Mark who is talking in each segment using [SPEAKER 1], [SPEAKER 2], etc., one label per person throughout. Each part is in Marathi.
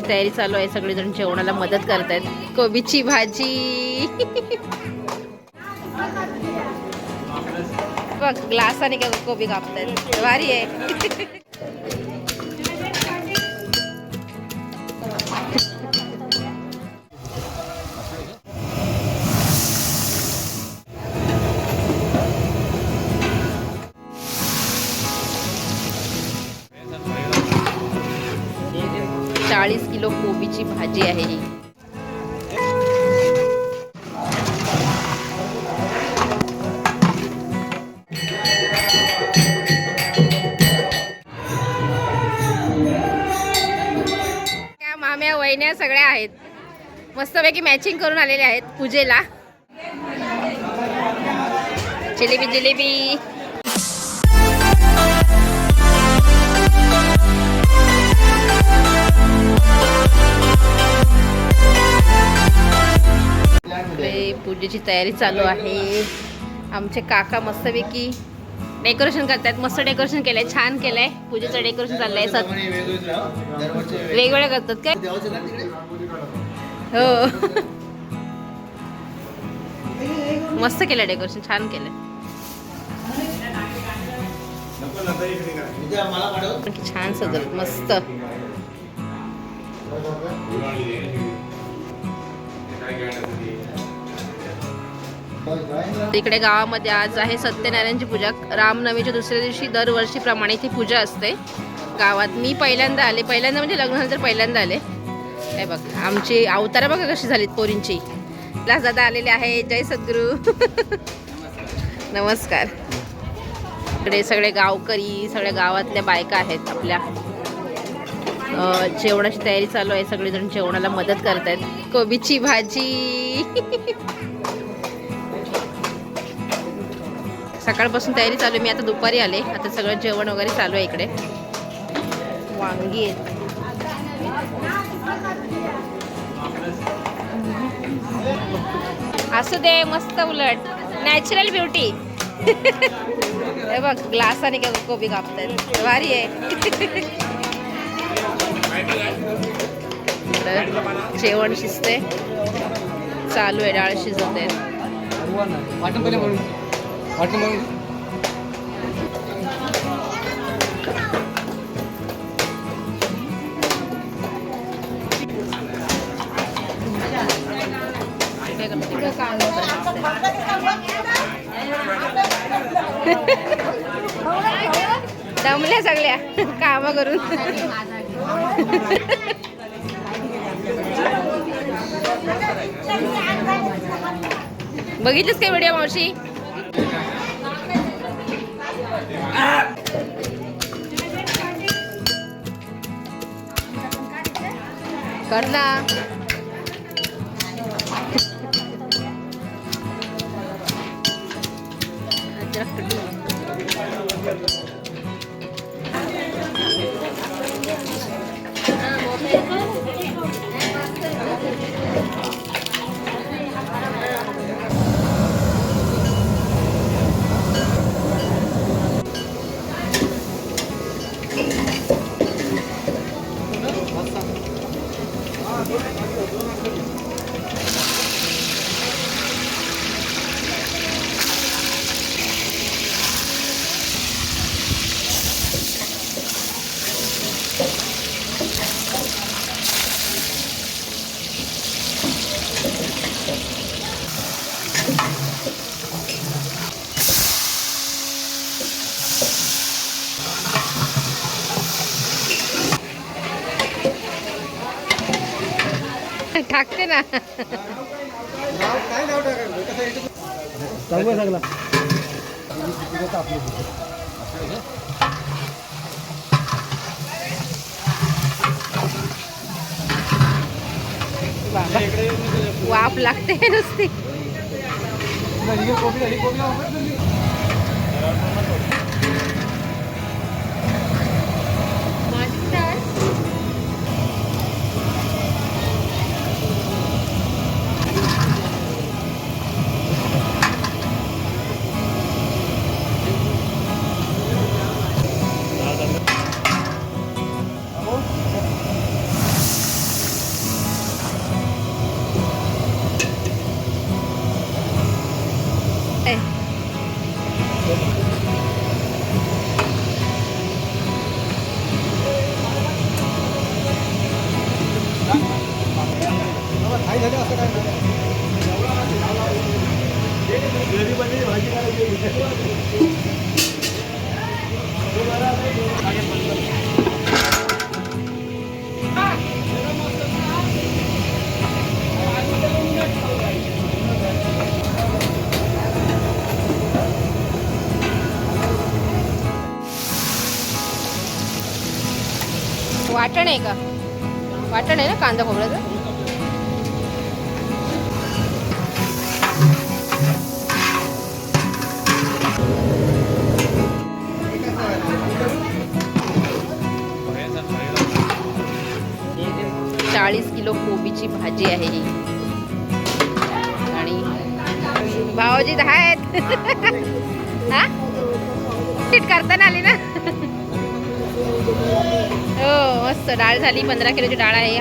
[SPEAKER 1] जेवणाची तयारी चालू आहे. सगळेजण जेवणाला मदत करतायत. कोबीची भाजी बघ, ग्लासाने का कोबी कापतायत. भारी आहे. 40 किलो कोबीची भाजी आहे ही. माम्या वहिन्या सगळ्या आहेत. मस्तपैकी मॅचिंग करून आलेले आहेत पूजेला. जिलेबी जिलेबी. पूजेची तयारी चालू आहे. आमचे काका मस्तपैकी डेकोरेशन करतात. मस्त डेकोरेशन केलंय, छान केलंय. पूजेचं डेकोरेशन चाललंय. वेगवेगळ्या करतात काय? हो, मस्त केलं डेकोरेशन, छान केलंय. छान सजवलं मस्त. इकडे गावामध्ये आज आहे सत्यनारायणची पूजा. रामनवमीच्या दुसऱ्या दिवशी दरवर्षीप्रमाणे इथे पूजा असते गावात. मी पहिल्यांदा आले, पहिल्यांदा म्हणजे लग्न झालं तर पहिल्यांदा आले. हे बघ, आमची अवतारा बघा कशी झालीत पोरींची. लास दादा आलेले आहे. जय सद्गुरू. नमस्कार. इकडे सगळे गावकरी, सगळ्या गावातल्या बायका आहेत आपल्या. जेवणाची तयारी चालू आहे. सगळेजण जेवणाला मदत करतायत. कोबीची भाजी. सकाळपासून तयारी चालू आहे. मी आता दुपारी आले. आता सगळं जेवण वगैरे चालू आहे. इकडे वांगी आहेत. असू दे, मस्त. उलट नॅचरल ब्युटी. हे बघ, ग्लासाने का कोबी कापतायत. भारी आहे. जेवण शिजते चालू आहे. डाळ शिजवते. दमल्या सगळ्या काम करून. बघितलीस काय व्हिडिओ मावशी? कर ना. टाकते ना. वाफ लागते नुसती. वाटण आहे का? वाटण आहे ना कांदा खोबऱ्याचं? चाळीस किलो कोबीची भाजी आहे ही. आणि भावाजी 10 आहेत. हा नीट करताना आली ना. हो मस्त डाळ झाली. 15 किलोची डाळ आहे.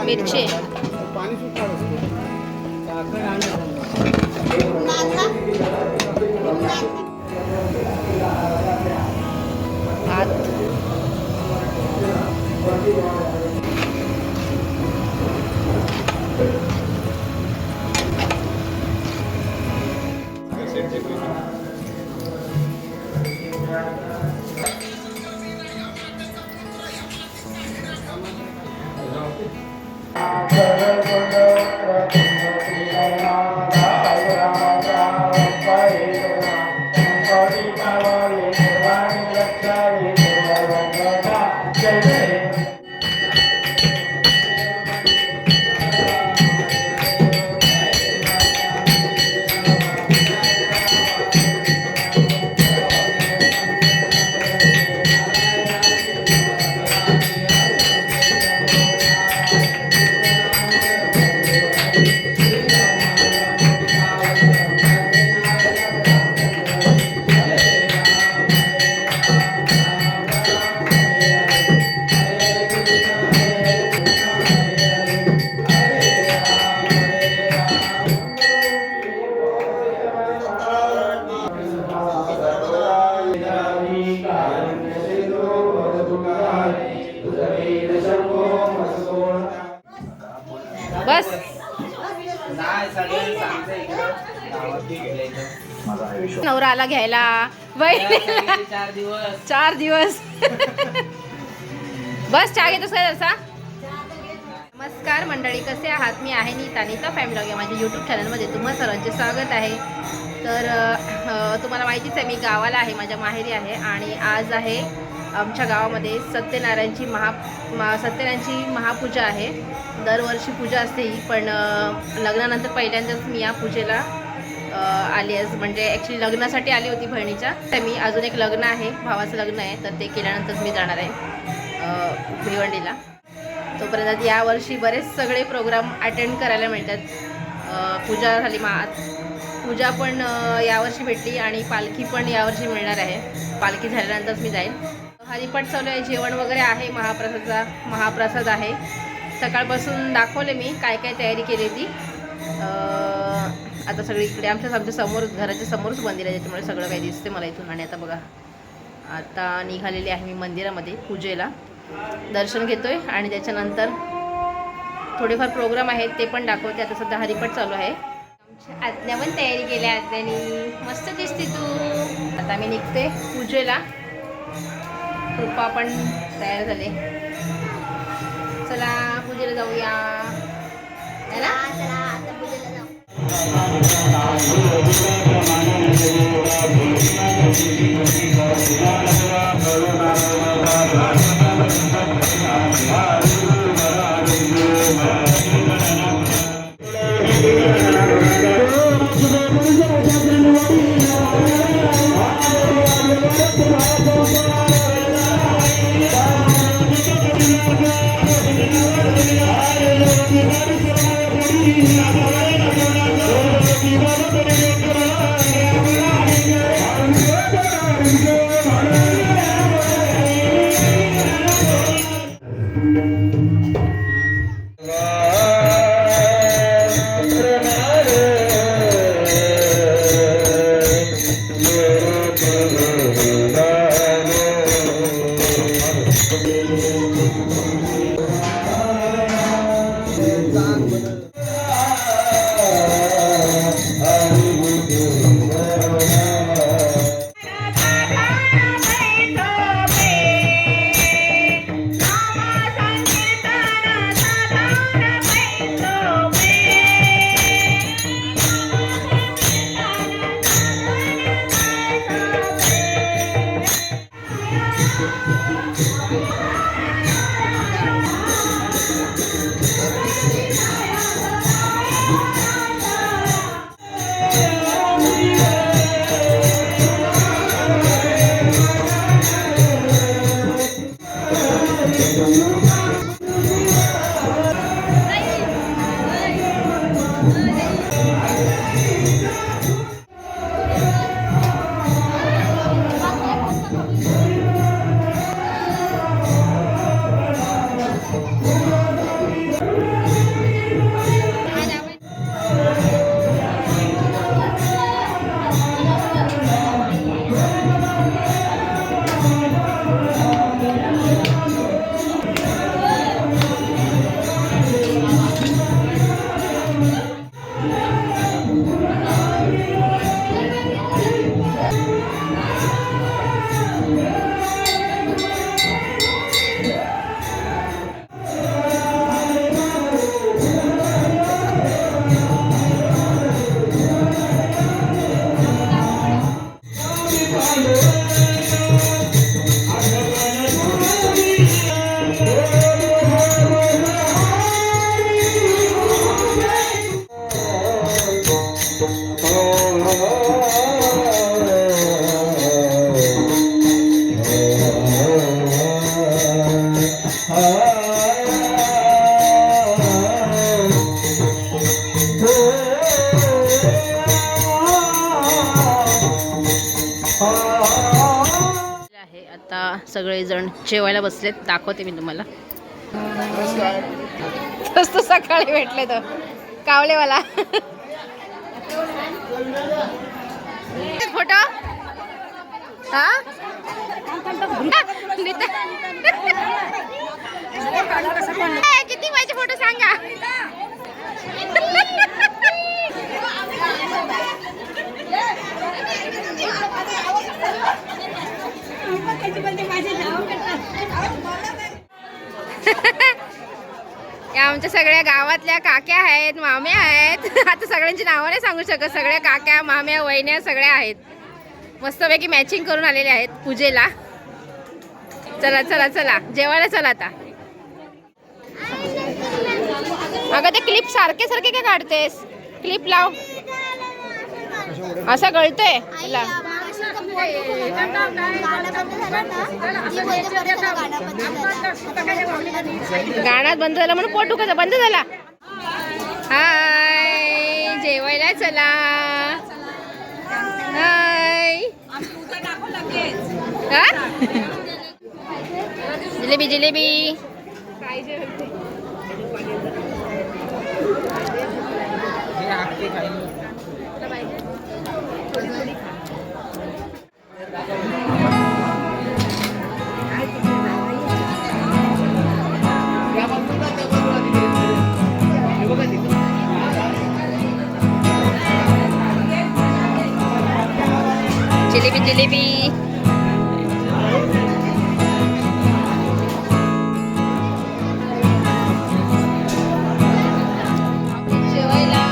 [SPEAKER 1] मिरची बस. नवरा आला घ्यायला. 4 दिवस. बस चहा घेतोस काय तसा? नमस्कार मंडळी, कसे आहात? मी आहे नीता फॅमिली ब्लॉग या माझ्या यूट्यूब चॅनलमध्ये तुम्हा सर्वांचे स्वागत आहे. तर तुम्हाला माहितीच आहे मी गावाला आहे, माझ्या माहेरी आहे. आणि आज आहे आमच्या गावामध्ये सत्यनारायणची महापूजा आहे. दरवर्षी पूजा असते ही, पण लग्नानंतर पहिल्यांदाच मी या पूजेला आली आहे. म्हणजे ॲक्च्युली लग्नासाठी आली होती बहिणीच्या. तर मी अजून एक लग्न आहे, भावाचं लग्न आहे, तर ते केल्यानंतर मी जाणार आहे भिवंडीला. तोपर्यंत यावर्षी बरेच सगळे प्रोग्राम अटेंड करायला मिळतात. पूजा झाली, पूजा पण यावर्षी भेटली आणि पालखी पण यावर्षी मिळणार आहे. पालखी झाल्यानंतरच मी जाईन. हरिपाठ चालू आहे, जेवण वगैरे आहे, महाप्रसाद आहे. सकाळपासून दाखवले मी काय काय तयारी केली ती. आता सगळी इकडे आमच्या समोर, घराच्या समोरच मंदिर आहे, त्याच्यामुळे सगळं काही दिसते मला इथून. आणि आता बघा, आता निघालेली आहे मी मंदिरामध्ये पूजेला. दर्शन घेतोय आणि त्याच्यानंतर थोडेफार प्रोग्राम आहेत ते पण दाखवते. आता सध्या हरिपाठ चालू आहे. आमच्या आज्ञा पण तयारी केल्या. आज्ञानी मस्त दिसते तू. आता मी निघते पूजेला. कृपा पण तयार झाले. चला पूजेला जाऊया. चला आता पूजेला जाऊ. आहे आता सगळेजण जेवायला बसलेत, दाखवते मी तुम्हाला. तोच तो सकाळी भेटले तो कावलेवाला. फोटो हा किती माझे फोटो सांगा. या आमच्या सगळ्या गावातल्या काक्या आहेत, माम्या आहेत. आता सगळ्यांची नावं नाही सांगू शकत. सगळ्या काक्या, माम्या, वहिन्या सगळ्या आहेत. मस्तपैकी मॅचिंग करून आलेले आहेत पूजेला. चला चला चला जेवायला चला आता. अगं ते क्लिप सारखे सारखे काय काढतेस? क्लिप लाव. असा गळतोय तुला. गाण्यात बंद झाला म्हणून पोट दुखायचं बंद झाला. हाय जेवायला चला. हाय जिलेबी जिलेबी. जिलेबी जिलेबी. जेवायला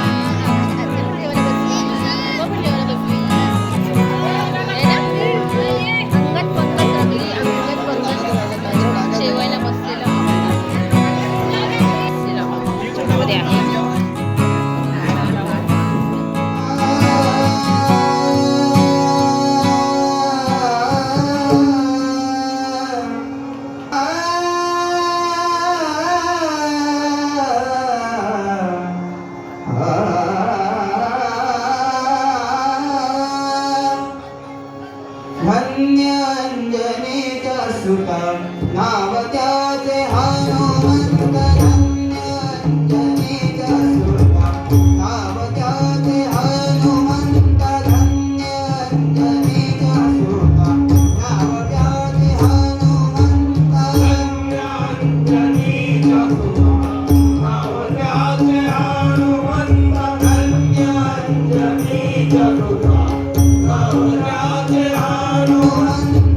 [SPEAKER 2] हनुमंत